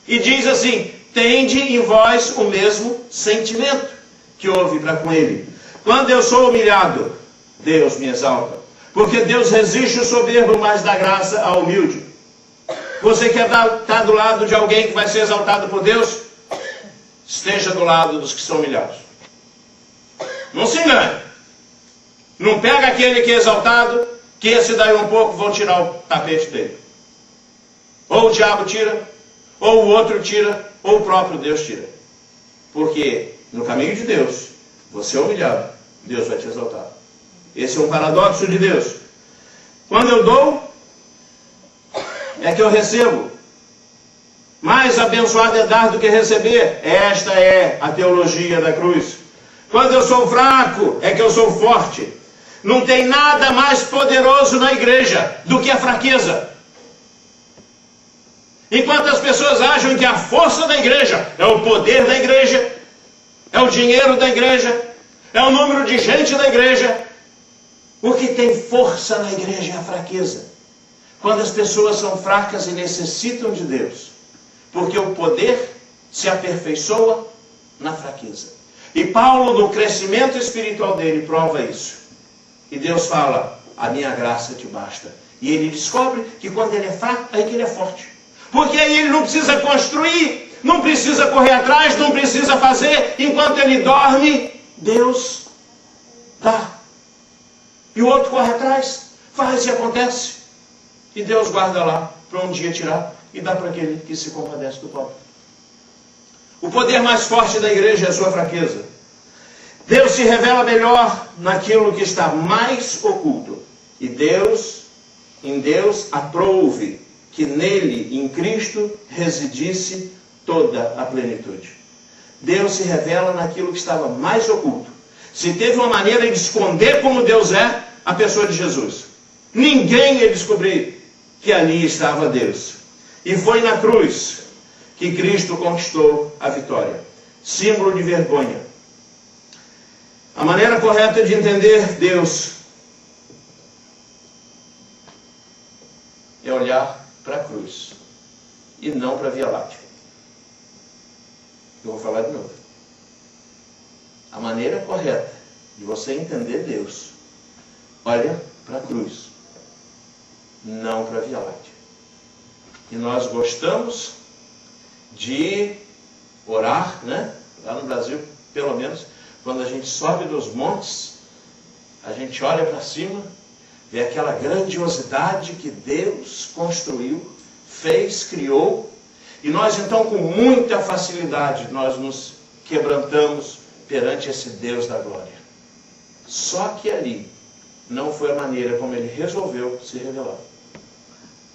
E diz assim, tende em vós o mesmo sentimento que houve para com ele. Quando eu sou humilhado, Deus me exalta. Porque Deus resiste o soberbo, mas dá graça ao humilde. Você quer estar do lado de alguém que vai ser exaltado por Deus? Esteja do lado dos que são humilhados. Não se engane. Não pega aquele que é exaltado, que esse daí um pouco vão tirar o tapete dele. Ou o diabo tira, ou o outro tira, ou o próprio Deus tira. Porque no caminho de Deus, você é humilhado, Deus vai te exaltar. Esse é um paradoxo de Deus. Quando eu dou, é que eu recebo. Mais abençoado é dar do que receber. Esta é a teologia da cruz. Quando eu sou fraco, é que eu sou forte. Não tem nada mais poderoso na igreja do que a fraqueza. Enquanto as pessoas acham que a força da igreja é o poder da igreja, é o dinheiro da igreja, é o número de gente da igreja, o que tem força na igreja é a fraqueza. Quando as pessoas são fracas e necessitam de Deus, porque o poder se aperfeiçoa na fraqueza. E Paulo, no crescimento espiritual dele, prova isso. E Deus fala, a minha graça te basta. E ele descobre que quando ele é fraco, aí que ele é forte. Porque aí ele não precisa construir, não precisa correr atrás, não precisa fazer. Enquanto ele dorme, Deus dá. E o outro corre atrás, faz e acontece. E Deus guarda lá, para um dia tirar, e dá para aquele que se compadece do pobre. O poder mais forte da igreja é a sua fraqueza. Deus se revela melhor naquilo que está mais oculto. E em Deus, aprouve que nele, em Cristo, residisse toda a plenitude. Deus se revela naquilo que estava mais oculto. Se teve uma maneira de esconder como Deus é, a pessoa de Jesus. Ninguém ia descobrir que ali estava Deus. E foi na cruz que Cristo conquistou a vitória. Símbolo de vergonha. A maneira correta de entender Deus é olhar para a cruz e não para a Via Láctea. Eu vou falar de novo. A maneira correta de você entender Deus, olha para a cruz, não para a Via Láctea. E nós gostamos de orar, né? Lá no Brasil, pelo menos, quando a gente sobe dos montes, a gente olha para cima, vê aquela grandiosidade que Deus construiu, fez, criou, e nós então com muita facilidade nós nos quebrantamos perante esse Deus da glória. Só que ali não foi a maneira como ele resolveu se revelar.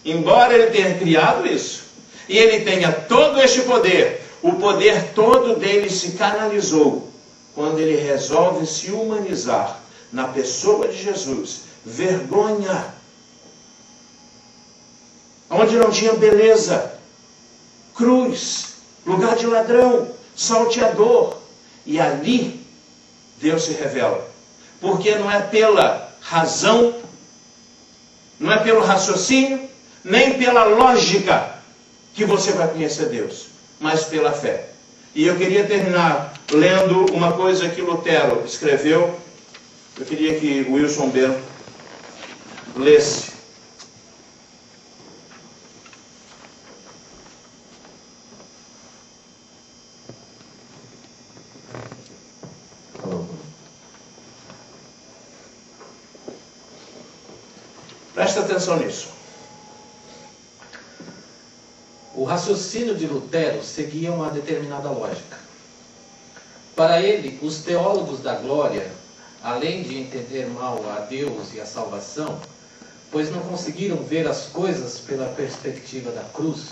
Embora ele tenha criado isso, e ele tenha todo este poder, o poder todo dele se canalizou quando ele resolve se humanizar na pessoa de Jesus. Vergonha, onde não tinha beleza, cruz, lugar de ladrão, salteador, e ali Deus se revela, porque não é pela razão, não é pelo raciocínio, nem pela lógica que você vai conhecer Deus, mas pela fé. E eu queria terminar lendo uma coisa que Lutero escreveu. Eu queria que o Wilson Bento lesse. Presta atenção nisso. O raciocínio de Lutero seguia uma determinada lógica. Para ele, os teólogos da glória, além de entender mal a Deus e a salvação, pois não conseguiram ver as coisas pela perspectiva da cruz,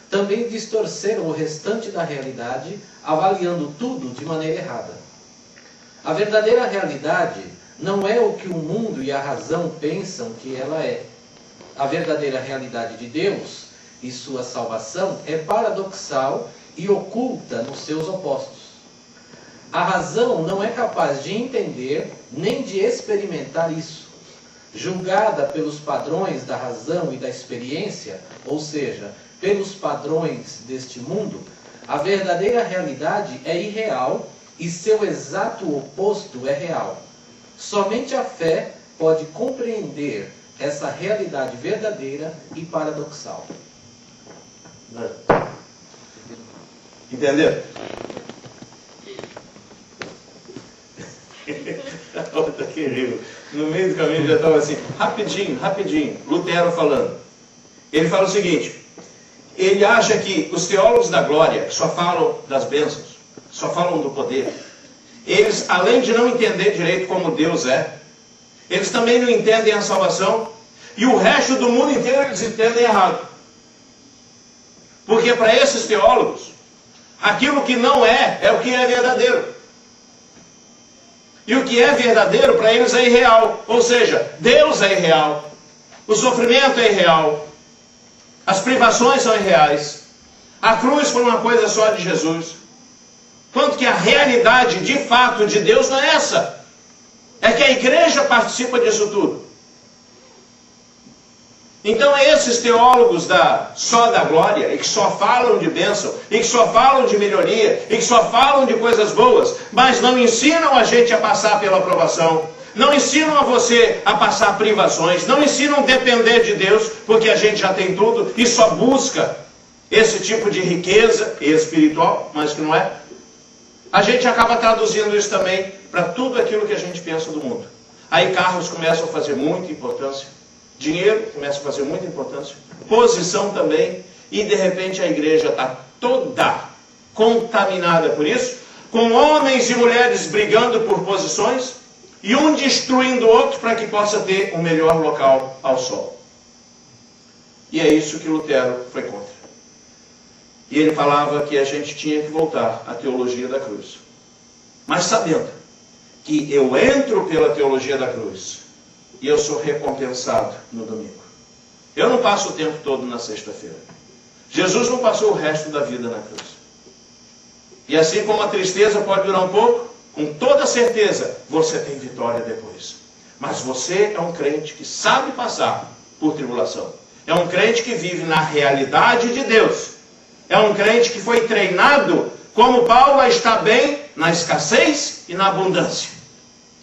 também distorceram o restante da realidade, avaliando tudo de maneira errada. A verdadeira realidade não é o que o mundo e a razão pensam que ela é. A verdadeira realidade de Deus e sua salvação é paradoxal e oculta nos seus opostos. A razão não é capaz de entender nem de experimentar isso. Julgada pelos padrões da razão e da experiência, ou seja, pelos padrões deste mundo, a verdadeira realidade é irreal e seu exato oposto é real. Somente a fé pode compreender essa realidade verdadeira e paradoxal. Entenderam? Outra que riu. No meio do caminho já estava assim, rapidinho, Lutero falando. Ele fala o seguinte: ele acha que os teólogos da glória só falam das bênçãos, só falam do poder. Eles, além de não entender direito como Deus é, eles também não entendem a salvação, e o resto do mundo inteiro eles entendem errado. Porque para esses teólogos, aquilo que não é, é o que é verdadeiro. E o que é verdadeiro para eles é irreal. Ou seja, Deus é irreal. O sofrimento é irreal. As privações são irreais. A cruz foi uma coisa só de Jesus. Quanto que a realidade de fato de Deus não é essa. É que a igreja participa disso tudo. Então esses teólogos só da glória, e que só falam de bênção, e que só falam de melhoria, e que só falam de coisas boas, mas não ensinam a gente a passar pela aprovação, não ensinam a você a passar privações, não ensinam a depender de Deus, porque a gente já tem tudo, e só busca esse tipo de riqueza espiritual, mas que não é. A gente acaba traduzindo isso também para tudo aquilo que a gente pensa do mundo. Aí carros começam a fazer muita importância. Dinheiro começa a fazer muita importância, posição também, e de repente a igreja está toda contaminada por isso, com homens e mulheres brigando por posições, e um destruindo o outro para que possa ter um melhor local ao sol. E é isso que Lutero foi contra. E ele falava que a gente tinha que voltar à teologia da cruz. Mas sabendo que eu entro pela teologia da cruz, e eu sou recompensado no domingo. Eu não passo o tempo todo na sexta-feira. Jesus não passou o resto da vida na cruz. E assim como a tristeza pode durar um pouco, com toda certeza você tem vitória depois. Mas você é um crente que sabe passar por tribulação. É um crente que vive na realidade de Deus. É um crente que foi treinado, como Paulo, a estar bem na escassez e na abundância.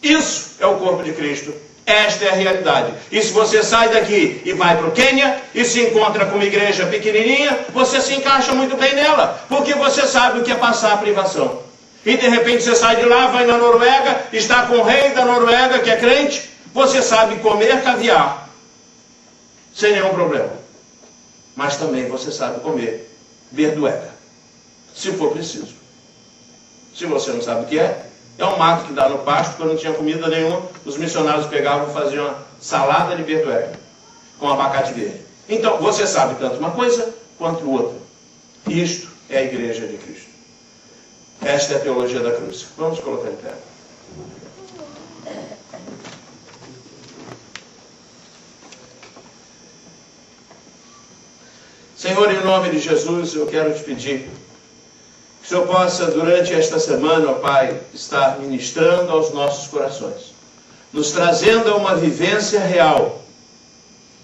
Isso é o corpo de Cristo. Esta é a realidade. E se você sai daqui e vai para o Quênia e se encontra com uma igreja pequenininha, você se encaixa muito bem nela, porque você sabe o que é passar a privação. E de repente você sai de lá, vai na Noruega, está com o rei da Noruega que é crente, você sabe comer caviar sem nenhum problema. Mas também você sabe comer berdueca, se for preciso. Se você não sabe o que é um mato que dá no pasto, quando não tinha comida nenhuma, os missionários pegavam e faziam uma salada de berdueca com abacate verde. Então, você sabe tanto uma coisa quanto outra. Isto é a igreja de Cristo. Esta é a teologia da cruz. Vamos colocar em pé. Senhor, em nome de Jesus, eu quero te pedir que o Senhor possa, durante esta semana, ó Pai, estar ministrando aos nossos corações, nos trazendo a uma vivência real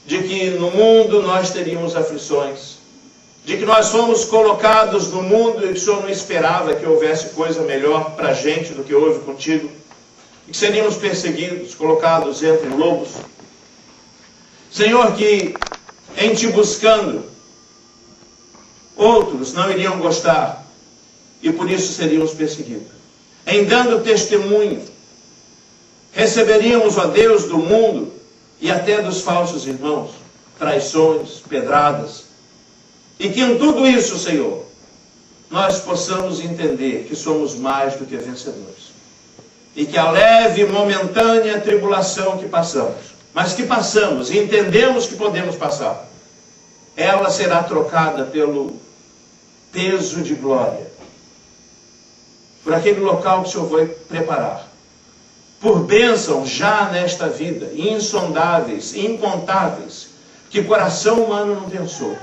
de que no mundo nós teríamos aflições, de que nós fomos colocados no mundo e que o Senhor não esperava que houvesse coisa melhor para a gente do que houve contigo, e que seríamos perseguidos, colocados entre lobos. Senhor, que em te buscando, outros não iriam gostar, e por isso seríamos perseguidos. Em dando testemunho, receberíamos, ó Deus, do mundo e até dos falsos irmãos, traições, pedradas. E que em tudo isso, Senhor, nós possamos entender que somos mais do que vencedores. E que a leve e momentânea tribulação que passamos, mas que passamos e entendemos que podemos passar, ela será trocada pelo peso de glória, por aquele local que o Senhor vai preparar, por bênçãos já nesta vida, insondáveis, incontáveis, que coração humano não pensou.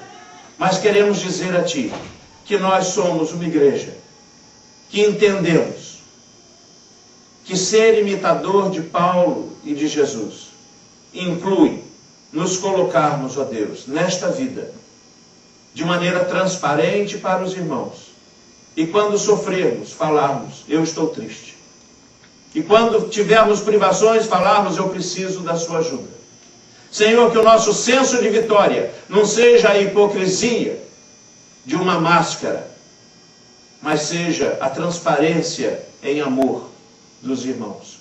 Mas queremos dizer a Ti que nós somos uma igreja que entendemos que ser imitador de Paulo e de Jesus inclui nos colocarmos, ó Deus, nesta vida, de maneira transparente para os irmãos. E quando sofrermos, falarmos, eu estou triste. E quando tivermos privações, falarmos, eu preciso da sua ajuda. Senhor, que o nosso senso de vitória não seja a hipocrisia de uma máscara, mas seja a transparência em amor dos irmãos.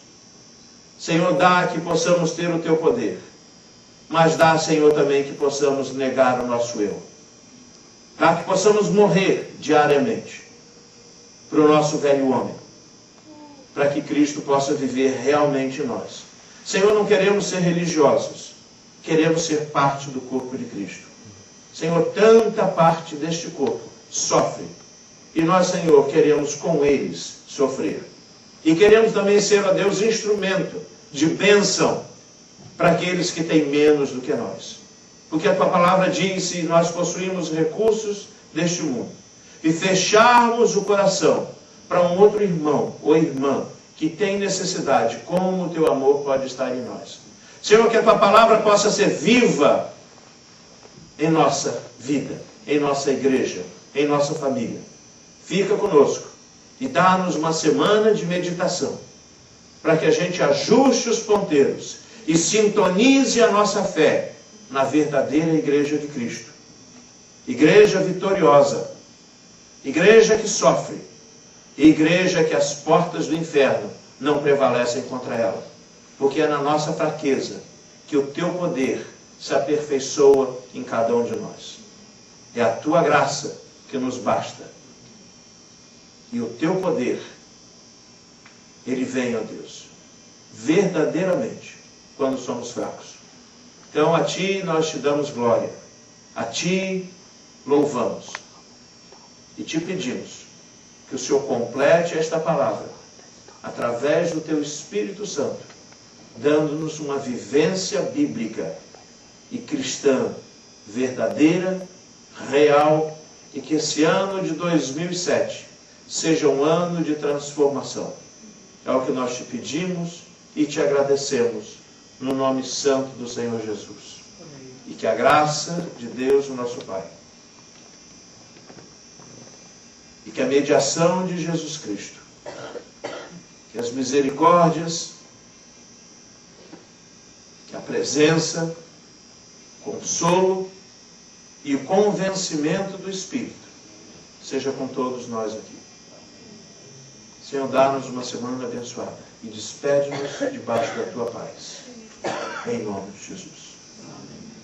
Senhor, dá que possamos ter o teu poder, mas dá, Senhor, também que possamos negar o nosso eu. Dá que possamos morrer diariamente para o nosso velho homem, para que Cristo possa viver realmente em nós. Senhor, não queremos ser religiosos, queremos ser parte do corpo de Cristo. Senhor, tanta parte deste corpo sofre. E nós, Senhor, queremos com eles sofrer. E queremos também ser, ó Deus, instrumento de bênção para aqueles que têm menos do que nós. Porque a tua palavra diz, se nós possuímos recursos deste mundo e fecharmos o coração para um outro irmão ou irmã que tem necessidade, como o teu amor pode estar em nós. Senhor, que a tua palavra possa ser viva em nossa vida, em nossa igreja, em nossa família. Fica conosco e dá-nos uma semana de meditação, para que a gente ajuste os ponteiros e sintonize a nossa fé na verdadeira igreja de Cristo. Igreja vitoriosa, igreja que sofre, igreja que as portas do inferno não prevalecem contra ela. Porque é na nossa fraqueza que o teu poder se aperfeiçoa em cada um de nós. É a tua graça que nos basta. E o teu poder, ele vem, ó Deus, verdadeiramente, quando somos fracos. Então a ti nós te damos glória, a ti louvamos e te pedimos que o Senhor complete esta palavra através do teu Espírito Santo, dando-nos uma vivência bíblica e cristã verdadeira, real, e que esse ano de 2007 seja um ano de transformação. É o que nós te pedimos e te agradecemos no nome santo do Senhor Jesus. E que a graça de Deus, o nosso Pai, e que a mediação de Jesus Cristo, que as misericórdias, que a presença, consolo e o convencimento do Espírito seja com todos nós aqui. Senhor, dá-nos uma semana abençoada e despede-nos debaixo da tua paz. Em nome de Jesus. Amém.